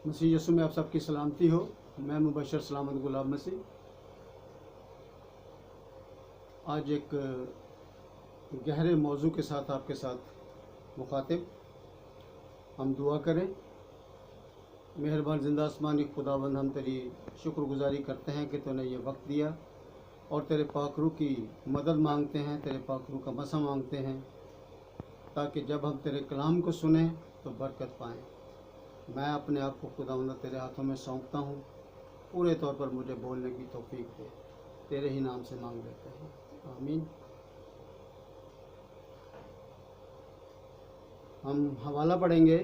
मसीह यीशु में आप सबकी सलामती हो। मैं मुबशर सलामत गुलाब मसीह आज एक गहरे मौजू के साथ आपके साथ मुखातिब। हम दुआ करें। मेहरबान जिंदा आसमानी खुदावंद, हम तेरी शुक्रगुजारी करते हैं कि तूने ये वक्त दिया और तेरे पाकरू की मदद मांगते हैं, तेरे पाकरू का मसा मांगते हैं ताकि जब हम तेरे कलाम को सुने तो बरकत पाएँ। मैं अपने आप को खुदावंद तेरे हाथों में सौंपता हूँ। पूरे तौर पर मुझे बोलने की तौफीक दे, तेरे ही नाम से मांग लेते हैं, आमीन। हम हवाला पढ़ेंगे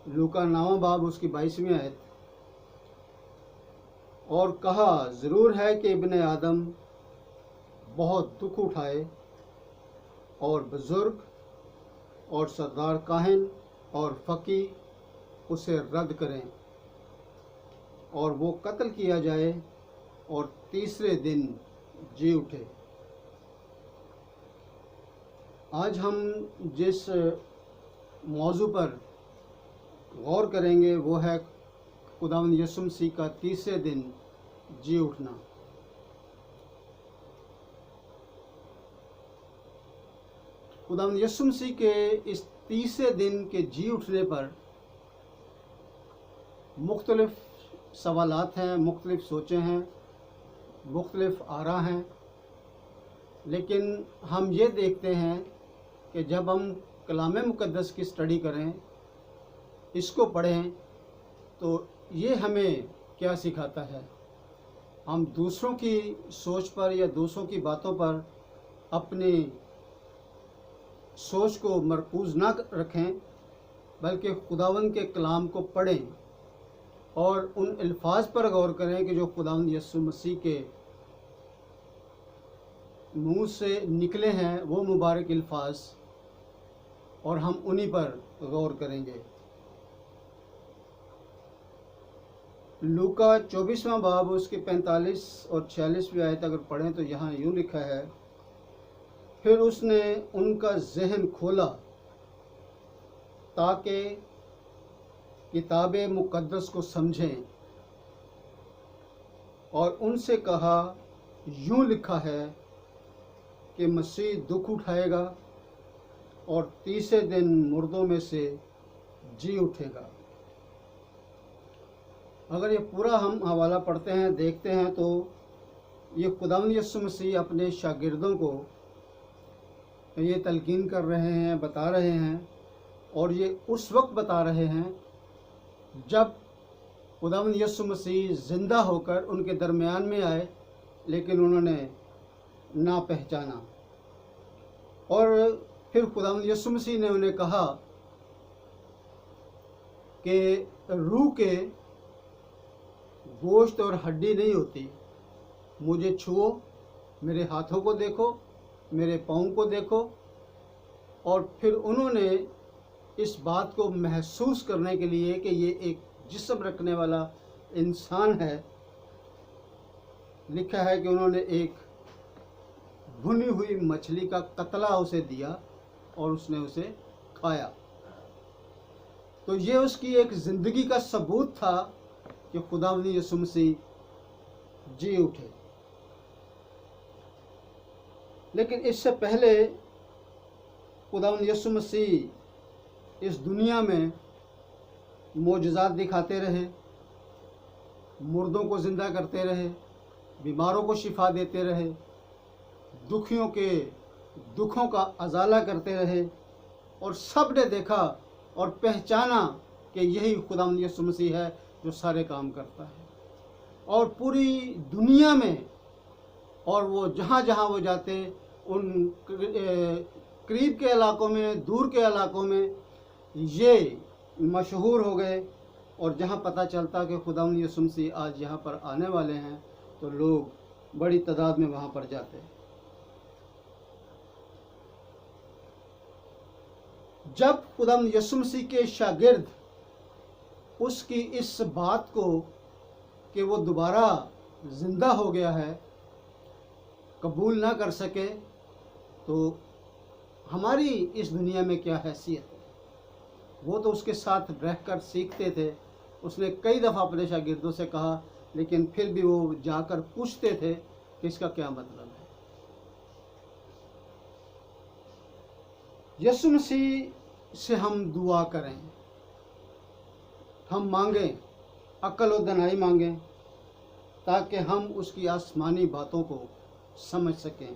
लूका 9वां बाब उसकी 22वीं आयत। और कहा, ज़रूर है कि इब्ने आदम बहुत दुख उठाए और बुजुर्ग और सरदार काहिन और फ़की उसे रद्द करें और वो कत्ल किया जाए और तीसरे दिन जी उठे। आज हम जिस मौजू पर गौर करेंगे वो है खुदावंद यीशु मसीह का तीसरे दिन जी उठना। खुदावंद यीशु मसीह के इस तीसरे दिन के जी उठने पर मुख्तलिफ सवालात हैं, मुख्तलिफ सोचें हैं, मुख्तलिफ आरा हैं। लेकिन हम ये देखते हैं कि जब हम कलाम मुक़द्दस की स्टडी करें, इसको पढ़ें, तो ये हमें क्या सिखाता है। हम दूसरों की सोच पर या दूसरों की बातों पर अपनी सोच को मरकूज़ ना रखें, बल्कि खुदावंद के कलाम को पढ़ें और उन अल्फाज पर गौर करें कि जो खुदावंद यीशु मसीह के मुंह से निकले हैं, वो मुबारक अल्फाज, और हम उन्हीं पर गौर करेंगे। लूका 24वां बाब उसके 45 और 46वीं आयत अगर पढ़ें तो यहाँ यूँ लिखा है, फिर उसने उनका जहन खोला ताकि किताब मुक़द्दस को समझें और उनसे कहा, यूँ लिखा है कि मसीह दुख उठाएगा और तीसरे दिन मुर्दों में से जी उठेगा। अगर ये पूरा हम हवाला पढ़ते हैं, देखते हैं, तो ये खुदावंद यीशु मसीह अपने शागिर्दों को ये तलकीन कर रहे हैं, बता रहे हैं, और ये उस वक्त बता रहे हैं जब खुदावंद यीशु मसीह ज़िंदा होकर उनके दरमियान में आए, लेकिन उन्होंने ना पहचाना। और फिर खुदावंद यीशु मसीह ने उन्हें कहा कि रूह के गोश्त और हड्डी नहीं होती, मुझे छुओ, मेरे हाथों को देखो, मेरे पाँव को देखो। और फिर उन्होंने इस बात को महसूस करने के लिए कि ये एक जिस्म रखने वाला इंसान है, लिखा है कि उन्होंने एक भुनी हुई मछली का कतला उसे दिया और उसने उसे खाया। तो ये उसकी एक ज़िंदगी का सबूत था कि खुदावंद यीशु मसीह जी उठे। लेकिन इससे पहले खुदावंद यीशु मसीह इस दुनिया में मोजज़ात दिखाते रहे, मुर्दों को ज़िंदा करते रहे, बीमारों को शिफा देते रहे, दुखियों के दुखों का अजाला करते रहे, और सब ने देखा और पहचाना कि यही खुदावंद यीशु मसीह है जो सारे काम करता है। और पूरी दुनिया में, और वो जहाँ जहाँ वो जाते, उन करीब के इलाकों में, दूर के इलाकों में ये मशहूर हो गए। और जहाँ पता चलता कि खुदावंद यीशु मसीह आज यहाँ पर आने वाले हैं, तो लोग बड़ी तादाद में वहाँ पर जाते। जब खुदावंद यीशु मसीह के शागिर्द उसकी इस बात को कि वो दोबारा ज़िंदा हो गया है कबूल ना कर सके, तो हमारी इस दुनिया में क्या हैसियत है। वो तो उसके साथ रहकर सीखते थे। उसने कई दफ़ा अपने शागिर्दों से कहा, लेकिन फिर भी वो जाकर पूछते थे कि इसका क्या मतलब है। यीशु मसीह से हम दुआ करें, हम मांगें, अक्ल और दनाई मांगें, ताकि हम उसकी आसमानी बातों को समझ सकें,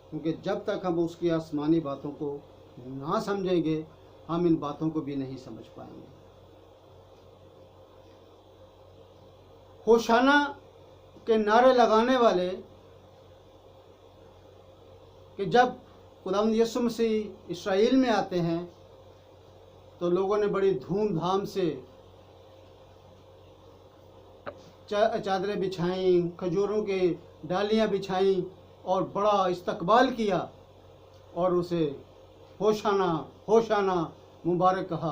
क्योंकि जब तक हम उसकी आसमानी बातों को ना समझेंगे, हम इन बातों को भी नहीं समझ पाएंगे। होशाना के नारे लगाने वाले कि जब खुदावंद यीशु मसीह इस्राएल में आते हैं तो लोगों ने बड़ी धूमधाम से चादरें बिछाई, खजूरों के डालियां बिछाई और बड़ा इस्तकबाल किया और उसे होशाना होशाना मुबारक कहा,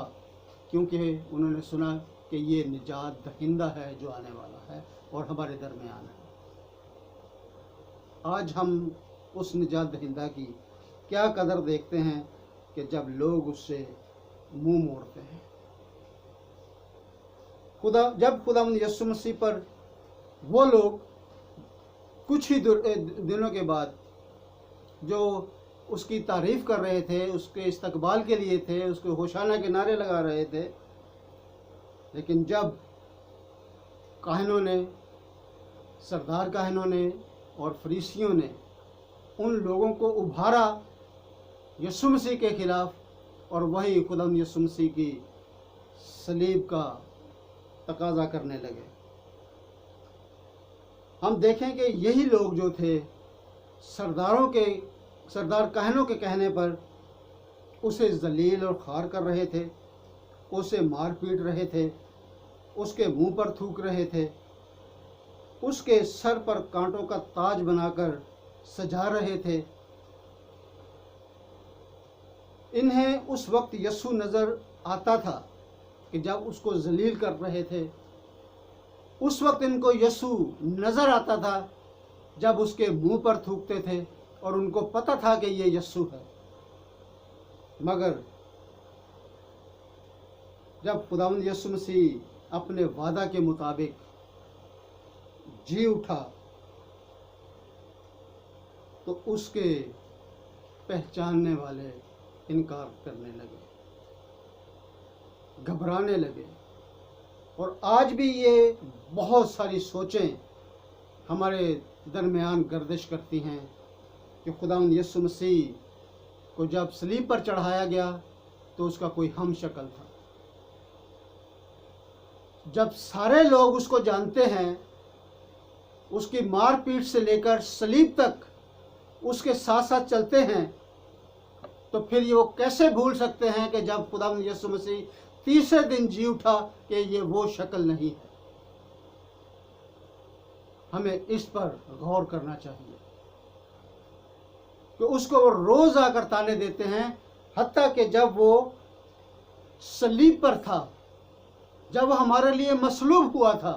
क्योंकि उन्होंने सुना कि ये निजात दहिंदा है जो आने वाला है और हमारे दरमियान है। आज हम उस निजात दहिंदा की क्या कदर देखते हैं कि जब लोग उससे मुंह मोड़ते हैं। जब खुदावंद यीशु मसीह पर वो लोग कुछ ही दिनों के बाद जो उसकी तारीफ़ कर रहे थे, उसके इस्तकबाल के लिए थे, उसके होशाना के नारे लगा रहे थे, लेकिन जब काहिनों ने, सरदार काहिनों ने और फरीसियों ने उन लोगों को उभारा यीशु मसीह के खिलाफ, और वही खुदावंद यीशु मसीह की सलीब का तकाजा करने लगे, हम देखें कि यही लोग जो थे सरदार काहिनों के कहने पर उसे जलील और खार कर रहे थे, उसे मार पीट रहे थे, उसके मुंह पर थूक रहे थे, उसके सर पर कांटों का ताज बनाकर सजा रहे थे। इन्हें उस वक्त यीशु नज़र आता था कि जब उसको जलील कर रहे थे, उस वक्त इनको यीशु नज़र आता था जब उसके मुंह पर थूकते थे, और उनको पता था कि ये यीशु है। मगर जब खुदावंद यीशु मसीह अपने वादा के मुताबिक जी उठा तो उसके पहचानने वाले इनकार करने लगे, घबराने लगे। और आज भी ये बहुत सारी सोचें हमारे दरमियान गर्दिश करती हैं कि खुदावंद यीशु मसीह को जब सलीब पर चढ़ाया गया तो उसका कोई हम शक्ल था। जब सारे लोग उसको जानते हैं, उसकी मारपीट से लेकर सलीब तक उसके साथ साथ चलते हैं, तो फिर ये वो कैसे भूल सकते हैं कि जब खुदावंद यीशु मसीह तीसरे दिन जी उठा कि ये वो शक्ल नहीं है। हमें इस पर गौर करना चाहिए कि उसको वो रोज आकर ताने देते हैं, हत्ता कि जब वो सलीब पर था, जब वो हमारे लिए मसलूब हुआ था,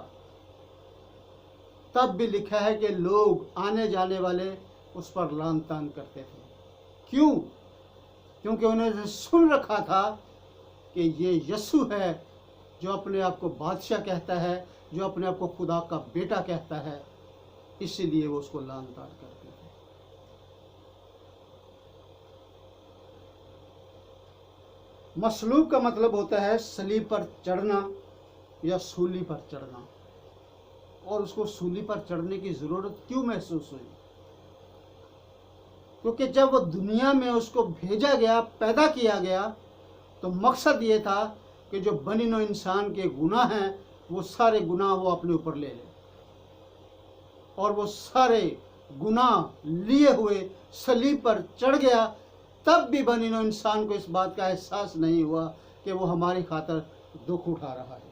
तब भी लिखा है कि लोग आने जाने वाले उस पर लान तान करते थे। क्यों? क्योंकि उन्होंने सुन रखा था कि ये यीशु है जो अपने आप को बादशाह कहता है, जो अपने आप को खुदा का बेटा कहता है, इसीलिए वो उसको लान तान करते थे। मसलूब का मतलब होता है सलीब पर चढ़ना या सूली पर चढ़ना। और उसको सूली पर चढ़ने की ज़रूरत क्यों महसूस हुई? क्योंकि जब वो दुनिया में उसको भेजा गया, पैदा किया गया, तो मकसद ये था कि जो बनी नौ इंसान के गुनाह हैं वो सारे गुनाह वो अपने ऊपर ले ले, और वो सारे गुनाह लिए हुए सलीब पर चढ़ गया। तब भी बनी नौ इंसान को इस बात का एहसास नहीं हुआ कि वो हमारी खातिर दुख उठा रहा है।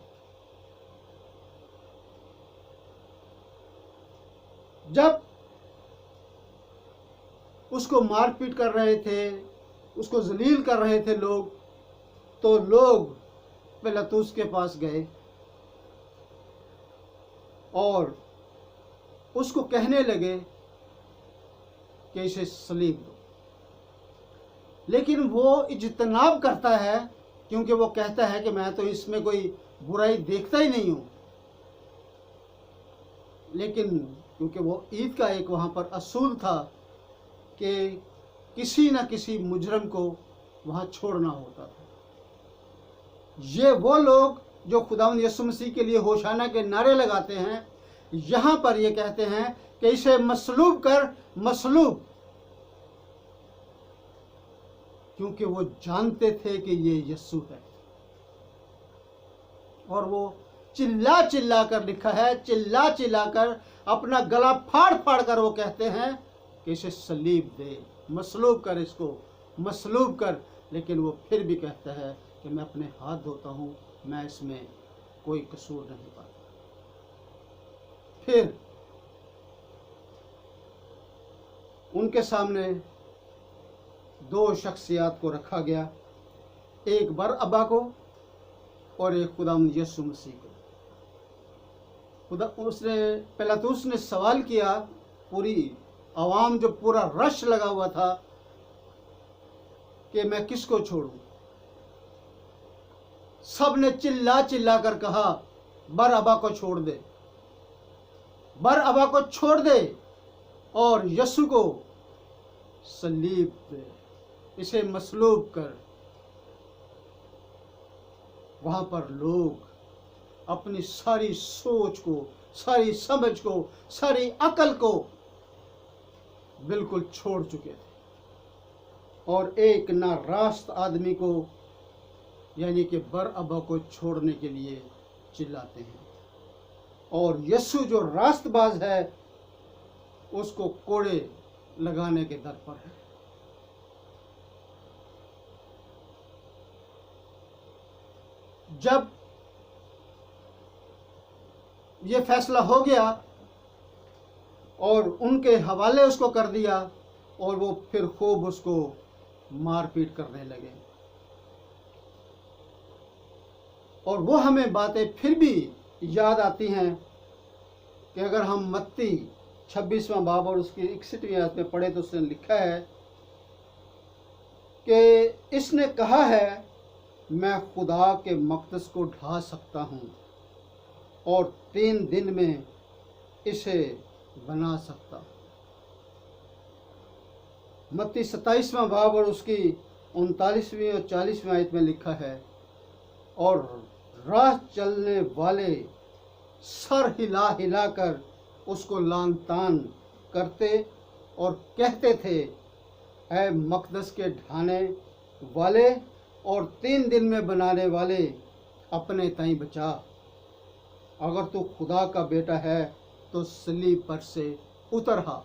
जब उसको मारपीट कर रहे थे, उसको जलील कर रहे थे लोग, तो लोग पिलातुस के पास गए और उसको कहने लगे कि इसे सलीब दो। लेकिन वो इज्तनाब करता है क्योंकि वो कहता है कि मैं तो इसमें कोई बुराई देखता ही नहीं हूँ। लेकिन क्योंकि वो ईद का एक वहाँ पर असूल था कि किसी न किसी मुजरम को वहाँ छोड़ना होता था। ये वो लोग जो खुदावंद यीशु मसीह के लिए होशाना के नारे लगाते हैं, यहाँ पर ये कहते हैं कि इसे मसलूब कर, मसलूब, क्योंकि वो जानते थे कि ये यीशु है। और वो चिल्ला चिल्ला कर, लिखा है, चिल्ला चिल्ला कर, अपना गला फाड़ फाड़ कर वो कहते हैं कि इसे सलीब दे, मसलूब कर, इसको मसलूब कर। लेकिन वो फिर भी कहता है कि मैं अपने हाथ धोता हूँ, मैं इसमें कोई कसूर नहीं पाता। फिर उनके सामने दो शख्सियत को रखा गया, एक बरअब्बा को और एक खुदावंद यीशु मसीह को। पिलातुस ने सवाल किया, पूरी आवाम, जो पूरा रश लगा हुआ था, कि मैं किसको छोड़ूं। सब ने चिल्ला चिल्ला कर कहा, बरअब्बा को छोड़ दे, बरअब्बा को छोड़ दे और यीशु को सलीब दे, इसे मसलूब कर। वहां पर लोग अपनी सारी सोच को, सारी समझ को, सारी अकल को बिल्कुल छोड़ चुके थे और एक नारास्त आदमी को, यानी कि बरअब्बा को छोड़ने के लिए चिल्लाते हैं। और यीशु जो रास्तबाज है, उसको कोड़े लगाने के दर पर है। जब ये फैसला हो गया और उनके हवाले उसको कर दिया, और वो फिर खूब उसको मारपीट करने लगे। और वो हमें बातें फिर भी याद आती हैं कि अगर हम मत्ती 26वां बाब और उसकी 61वीं आयत में पढ़े तो उसने लिखा है कि इसने कहा है, मैं खुदा के मक़दस को ढा सकता हूँ और 3 दिन में इसे बना सकता हूँ। मत्ती 27वां बाब और उसकी 39वीं और 40वीं आयत में लिखा है, और राह चलने वाले सर हिला हिला कर उसको लान तान करते और कहते थे, ऐ मक़दस के ढाने वाले और 3 दिन में बनाने वाले, अपने ताईं बचा। अगर तू खुदा का बेटा है तो सलीब पर से उतर आ।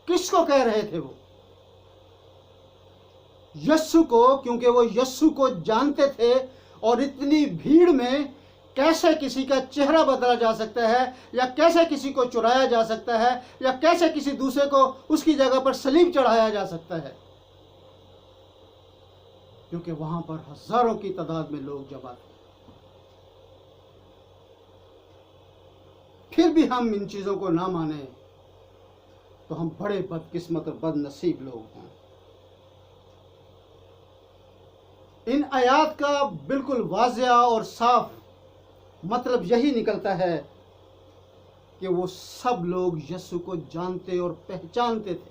किसको कह रहे थे वो? यीशु को, क्योंकि वो यीशु को जानते थे। और इतनी भीड़ में कैसे किसी का चेहरा बदला जा सकता है, या कैसे किसी को चुराया जा सकता है, या कैसे किसी दूसरे को उसकी जगह पर सलीब चढ़ाया जा सकता है, क्योंकि वहां पर हजारों की तादाद में लोग जमा थे। फिर भी हम इन चीजों को ना माने तो हम बड़े बदकिस्मत और बदनसीब लोग हैं। इन आयात का बिल्कुल वाज़िया और साफ मतलब यही निकलता है कि वो सब लोग यीशु को जानते और पहचानते थे,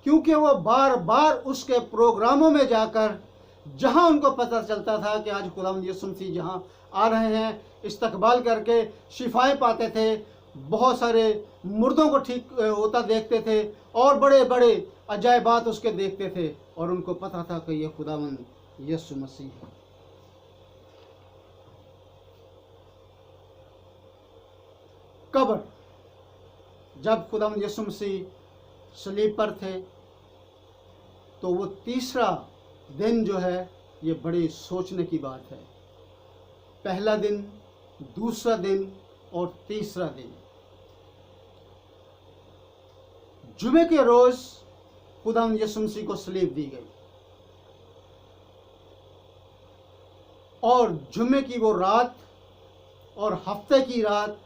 क्योंकि वो बार बार उसके प्रोग्रामों में जाकर, जहां उनको पता चलता था कि आज खुदावंद यीशु मसीह जहां आ रहे हैं, इस्तकबाल करके शिफाएं पाते थे, बहुत सारे मुर्दों को ठीक होता देखते थे, और बड़े बड़े अजायबात उसके देखते थे, और उनको पता था कि यह खुदावंद यीशु मसीह है। कब्र, जब खुदावंद यीशु मसीह सलीब पर थे, तो वो तीसरा दिन जो है, ये बड़ी सोचने की बात है। पहला दिन, दूसरा दिन और तीसरा दिन। जुमे के रोज खुदावंद यीशु मसीह को सलीब दी गई, और जुमे की वो रात और हफ्ते की रात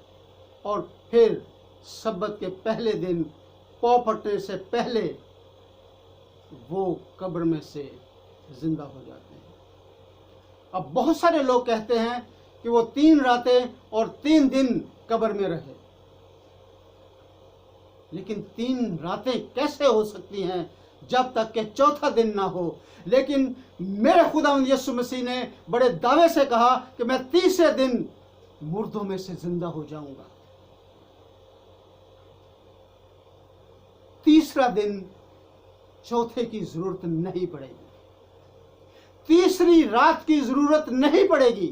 और फिर सब्बत के पहले दिन पौ फटने से पहले वो कब्र में से जिंदा हो जाते हैं। अब बहुत सारे लोग कहते हैं कि वो 3 रातें और 3 दिन कब्र में रहे, लेकिन 3 रातें कैसे हो सकती हैं जब तक कि चौथा दिन ना हो। लेकिन मेरे खुदावंद यीशु मसीह ने बड़े दावे से कहा कि मैं तीसरे दिन मुर्दों में से जिंदा हो जाऊंगा। तीसरा दिन चौथे की जरूरत नहीं पड़ेगी, तीसरी रात की जरूरत नहीं पड़ेगी।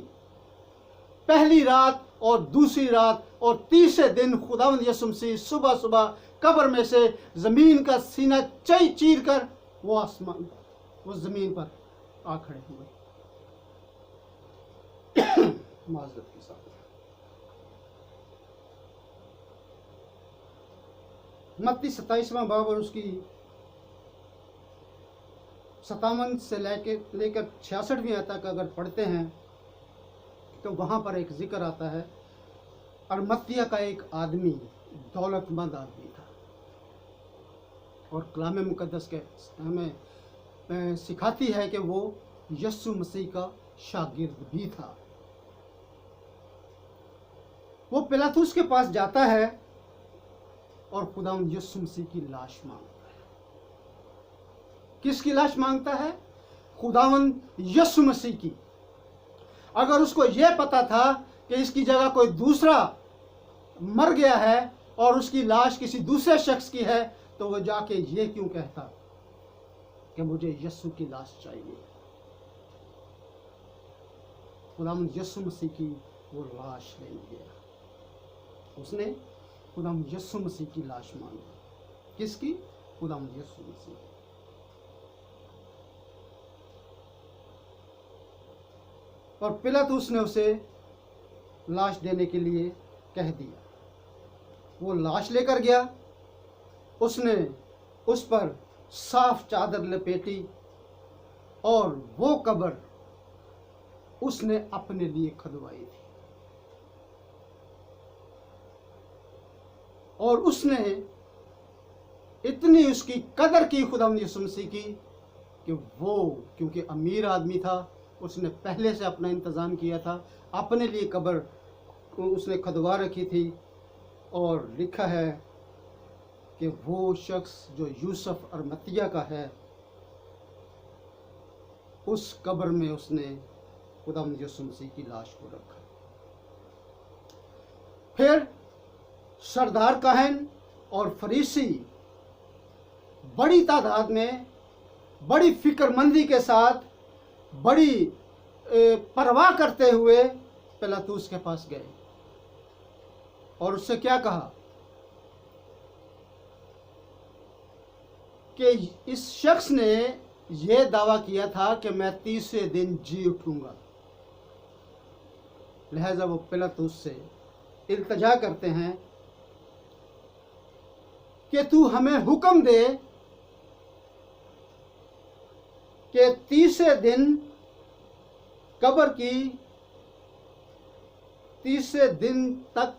पहली रात और दूसरी रात और तीसरे दिन खुदावंद यीशु मसीह सुबह सुबह कब्र में से जमीन का सीना चीर कर वो आसमान पर, वो जमीन पर आ खड़े हुए। माजरत के साथ मत्ती 27वां बाब और उसकी 57 से लेकर 66वीं आयत तक अगर पढ़ते हैं तो वहाँ पर एक जिक्र आता है, अरमतिया का एक आदमी दौलतमंद आदमी था, और कलाम मुकद्दस के हमें सिखाती है कि वो यीशु मसीह का शागिर्द भी था। वो पिलातुस के पास जाता है और खुदावंद यीशु मसीह की लाश मांगता है। किसकी लाश मांगता है? खुदावंद यीशु मसीह की। अगर उसको यह पता था कि इसकी जगह कोई दूसरा मर गया है और उसकी लाश किसी दूसरे शख्स की है, तो वो जाके ये क्यों कहता कि मुझे यीशु की लाश चाहिए। खुदावंद यीशु मसीह की वो लाश लेने गया। उसने खुदावंद यीशु मसीह की लाश मांगी। किसकी? खुदावंद यीशु मसीह। और पिलातुस ने उसे लाश देने के लिए कह दिया। वो लाश लेकर गया, उसने उस पर साफ चादर लपेटी और वो कब्र उसने अपने लिए खुदवाई थी, और उसने इतनी उसकी कदर की खुदावंद यीशु मसीह की कि वो, क्योंकि अमीर आदमी था, उसने पहले से अपना इंतज़ाम किया था, अपने लिए कब्र उसने खुदवा रखी थी। और लिखा है कि वो शख्स जो यूसुफ अरमतिया का है, उस कब्र में उसने खुदावंद यीशु मसीह की लाश को रखा। फिर सरदार काहन और फरीसी बड़ी तादाद में, बड़ी फिक्रमंदी के साथ, बड़ी परवाह करते हुए पिलातुस के पास गए और उससे क्या कहा कि इस शख्स ने यह दावा किया था कि मैं तीसरे दिन जी उठूंगा। लिहाजा वो पिलातुस से इल्तिजा करते हैं कि तू हमें हुक्म दे कि तीसरे दिन तीसरे दिन तक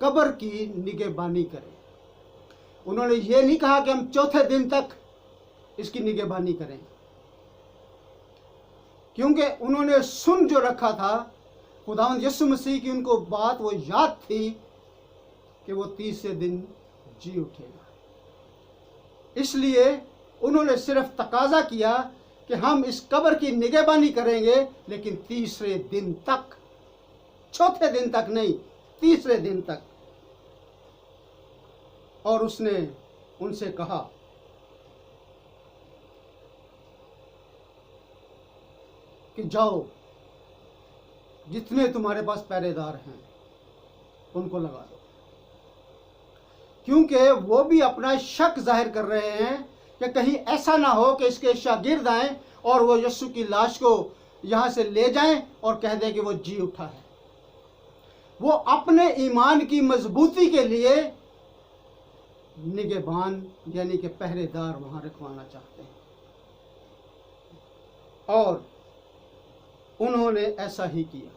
कब्र की निगहबानी करें। उन्होंने ये नहीं कहा कि हम चौथे दिन तक इसकी निगहबानी करें, क्योंकि उन्होंने सुन जो रखा था खुदावंद यीशु मसीह की, उनको बात वो याद थी कि वो तीसरे दिन जी उठेगा। इसलिए उन्होंने सिर्फ तकाजा किया कि हम इस कब्र की निगहबानी करेंगे, लेकिन तीसरे दिन तक, चौथे दिन तक नहीं, तीसरे दिन तक। और उसने उनसे कहा कि जाओ, जितने तुम्हारे पास पहरेदार हैं उनको लगा दो, क्योंकि वो भी अपना शक जाहिर कर रहे हैं कि कहीं ऐसा ना हो कि इसके शागिर्द आएं और वो यीशु की लाश को यहाँ से ले जाएं और कह दें कि वो जी उठा है। वो अपने ईमान की मजबूती के लिए निगहबान यानी कि पहरेदार वहाँ रखवाना चाहते हैं, और उन्होंने ऐसा ही किया।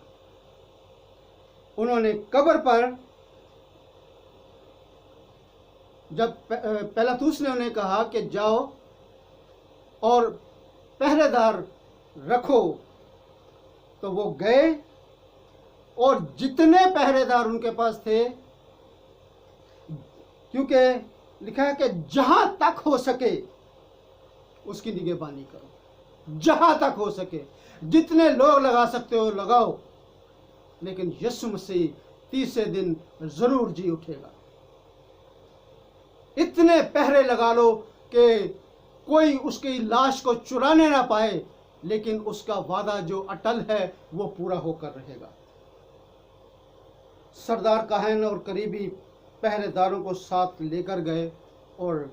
उन्होंने कब्र पर, जब पिलातुस ने उन्हें कहा कि जाओ और पहरेदार रखो। तो वो गए और जितने पहरेदार उनके पास थे, क्योंकि लिखा है कि जहां तक हो सके उसकी निगहबानी करो, जहां तक हो सके, जितने लोग लगा सकते हो लगाओ, लेकिन यीशु मसीह तीसरे दिन जरूर जी उठेगा। इतने पहरे लगा लो कि कोई उसकी लाश को चुराने ना पाए, लेकिन उसका वादा जो अटल है वो पूरा होकर रहेगा। सरदार काहन और करीबी पहरेदारों को साथ लेकर गए और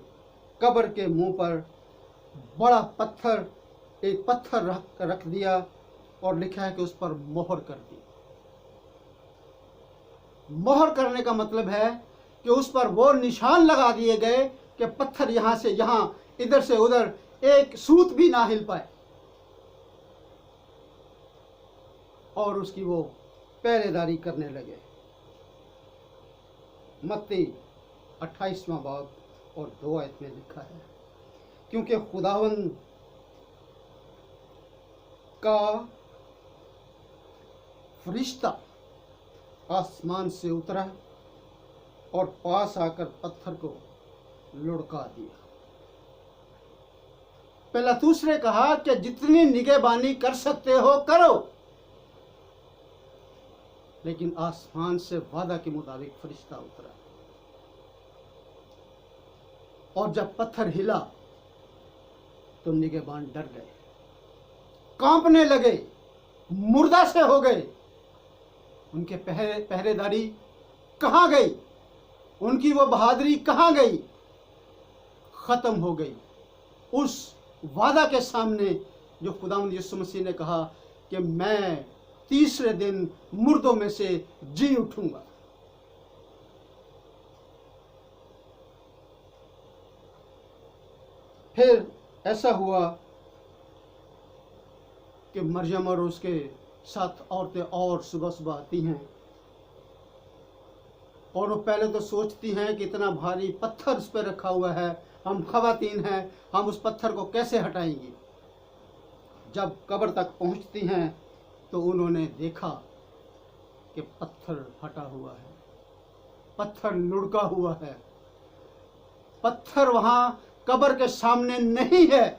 कब्र के मुंह पर बड़ा पत्थर, एक पत्थर रख दिया और लिखा है कि उस पर मोहर कर दी। मोहर करने का मतलब है कि उस पर वो निशान लगा दिए गए कि पत्थर यहां से यहां, इधर से उधर एक सूत भी ना हिल पाए। और उसकी वो पहरेदारी करने लगे। मत्ती 28वां बाब और 2 आयत में लिखा है, क्योंकि खुदावंद का फरिश्ता आसमान से उतरा और पास आकर पत्थर को लुढ़का दिया। पिलातुस ने कहा कि जितनी निगहबानी कर सकते हो करो, लेकिन आसमान से वादा के मुताबिक फरिश्ता उतरा और जब पत्थर हिला तो निगहबान डर गए, कांपने लगे, मुर्दा से हो गए। उनके पहरेदारी कहां गई? उनकी वो बहादुरी कहां गई? खत्म हो गई उस वादा के सामने जो खुदावंद यीशु मसीह ने कहा कि मैं तीसरे दिन मुर्दों में से जी उठूंगा। फिर ऐसा हुआ कि मरियम और उसके साथ औरतें और सुबह सुबह आती हैं और वो पहले तो सोचती हैं कि इतना भारी पत्थर उस पर रखा हुआ है, हम खवातीन हैं, हम उस पत्थर को कैसे हटाएंगी। जब कब्र तक पहुंचती हैं तो उन्होंने देखा कि पत्थर हटा हुआ है, पत्थर लुढ़का हुआ है, पत्थर वहां कब्र के सामने नहीं है।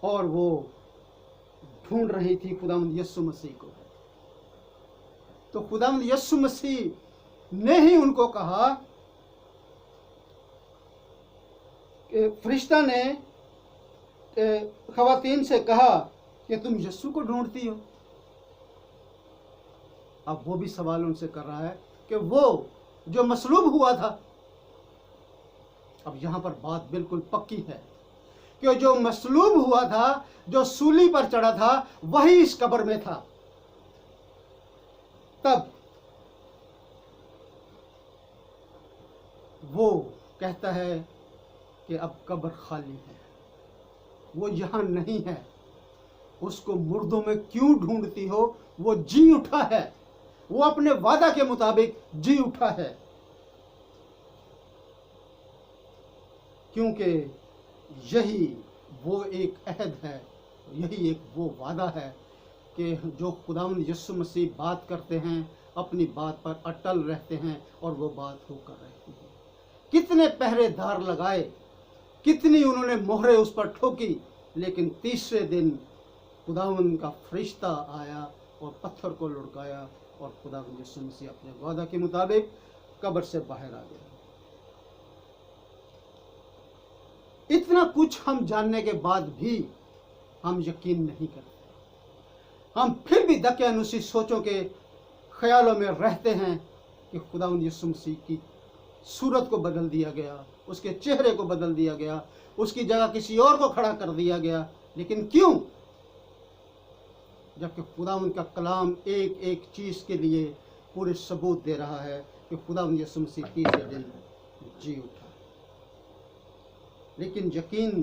और वो ढूंढ रही थी खुदावंद यीशु मसीह को। तो खुदावंद यीशु मसीह ने ही उनको कहा कि फरिश्ता ने खवातीन से कहा कि तुम यीशु को ढूंढती हो। अब वो भी सवाल उनसे कर रहा है कि वो जो मसलूब हुआ था। अब यहां पर बात बिल्कुल पक्की है कि जो मसलूब हुआ था, जो सूली पर चढ़ा था, वही इस कब्र में था। तब वो कहता है कि अब कब्र खाली है, वो यहां नहीं है। उसको मुर्दों में क्यों ढूंढती हो? वो जी उठा है, वो अपने वादा के मुताबिक जी उठा है। क्योंकि यही वो एक अहद है, यही एक वो वादा है कि जो खुदावंद यीशु मसीह बात करते हैं, अपनी बात पर अटल रहते हैं और वो बात होकर रहती है। कितने पहरेदार लगाए, कितनी उन्होंने मोहरें उस पर ठोकी, लेकिन तीसरे दिन खुदावंद का फरिश्ता आया और पत्थर को लुढ़काया और खुदावंद यीशु मसीह अपने वादा के मुताबिक कब्र से बाहर आ गया। इतना कुछ हम जानने के बाद भी हम यकीन नहीं करते। हम फिर भी दकियानुसी सोचों के ख्यालों में रहते हैं कि खुदावंद यीशु मसीह की सूरत को बदल दिया गया, उसके चेहरे को बदल दिया गया, उसकी जगह किसी और को खड़ा कर दिया गया। लेकिन क्यों? जबकि खुदावंद का कलाम एक एक चीज के लिए पूरे सबूत दे रहा है कि खुदावंद यीशु मसीह तीसरे दिन जी उठा। लेकिन यकीन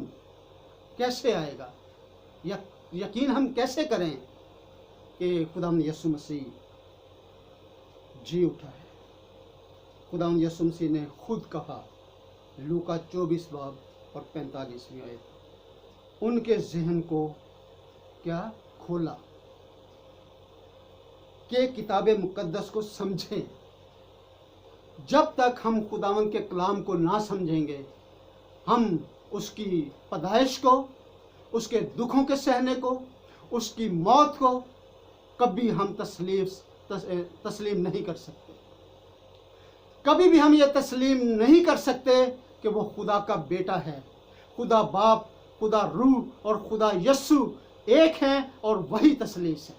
कैसे आएगा? यकीन हम कैसे करें कि खुदावंद यीशु मसीह जी उठा है? खुदावंद यीशु मसीह ने खुद कहा, लूका 24 बाब और 45वीं आयत। उनके जहन को क्या खोला कि किताब मुकद्दस को समझें। जब तक हम खुदावंद के कलाम को ना समझेंगे, हम उसकी पैदाइश को, उसके दुखों के सहने को, उसकी मौत को कभी हम तस्लीम नहीं कर सकते। कभी भी हम ये तस्लीम नहीं कर सकते कि वो खुदा का बेटा है। खुदा बाप, खुदा रूह और खुदा यस्सु एक हैं और वही तसलीस है।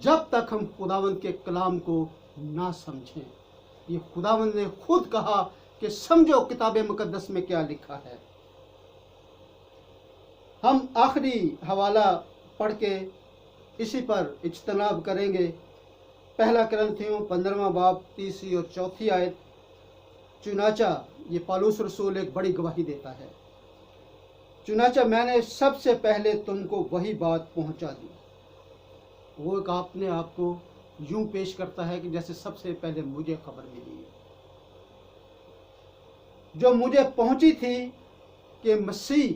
जब तक हम खुदावंद के कलाम को ना समझें। ये खुदावंद ने खुद कहा कि समझो किताब मुकद्दस में क्या लिखा है। हम आखिरी हवाला पढ़ के इसी पर इज्तनाब करेंगे। पहला कुरिन्थियों 15वां बाब 3 और 4 आयत। चुनाचा, ये पौलुस रसूल एक बड़ी गवाही देता है। चुनाचा मैंने सबसे पहले तुमको वही बात पहुंचा दी। वो एक अपने आप को यूं पेश करता है कि जैसे सबसे पहले मुझे खबर मिली है, जो मुझे पहुंची थी कि मसीह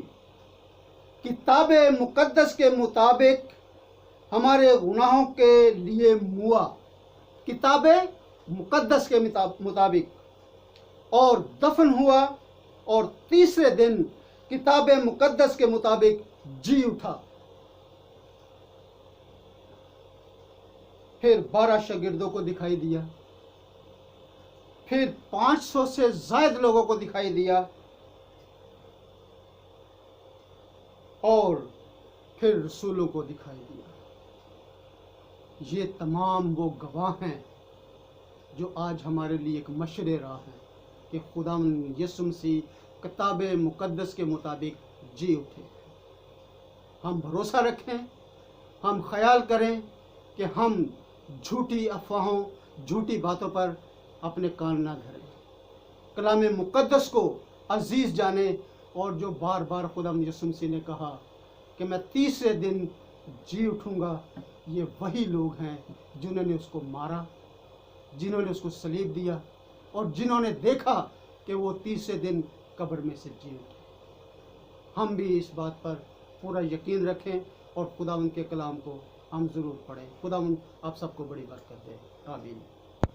किताब मुकद्दस के मुताबिक हमारे गुनाहों के लिए मुआ, किताब मुकद्दस के मुताबिक, और दफन हुआ और तीसरे दिन किताब मुकद्दस के मुताबिक जी उठा। फिर 12 शागिर्दों को दिखाई दिया, फिर 500 से ज्यादा लोगों को दिखाई दिया, और फिर रसूलों को दिखाई दिया। ये तमाम वो गवाह हैं जो आज हमारे लिए एक मशरे राह है कि खुदावंद यीशु मसीह किताब मुकद्दस के मुताबिक जी उठे। हम भरोसा रखें, हम ख्याल करें कि हम झूठी अफवाहों, झूठी बातों पर अपने कान ना धरें। कलाम मुकद्दस को अजीज जाने, और जो बार बार खुदावंद यीशु मसीह ने कहा कि मैं तीसरे दिन जी उठूंगा, ये वही लोग हैं जिन्होंने उसको मारा, जिन्होंने उसको सलीब दिया, और जिन्होंने देखा कि वो तीसरे दिन कब्र में से जी उठे। हम भी इस बात पर पूरा यकीन रखें और खुदावंद के कलाम को हम ज़रूर पढ़ें। खुदावंद आप सबको बड़ी बरकत दे। आमीन।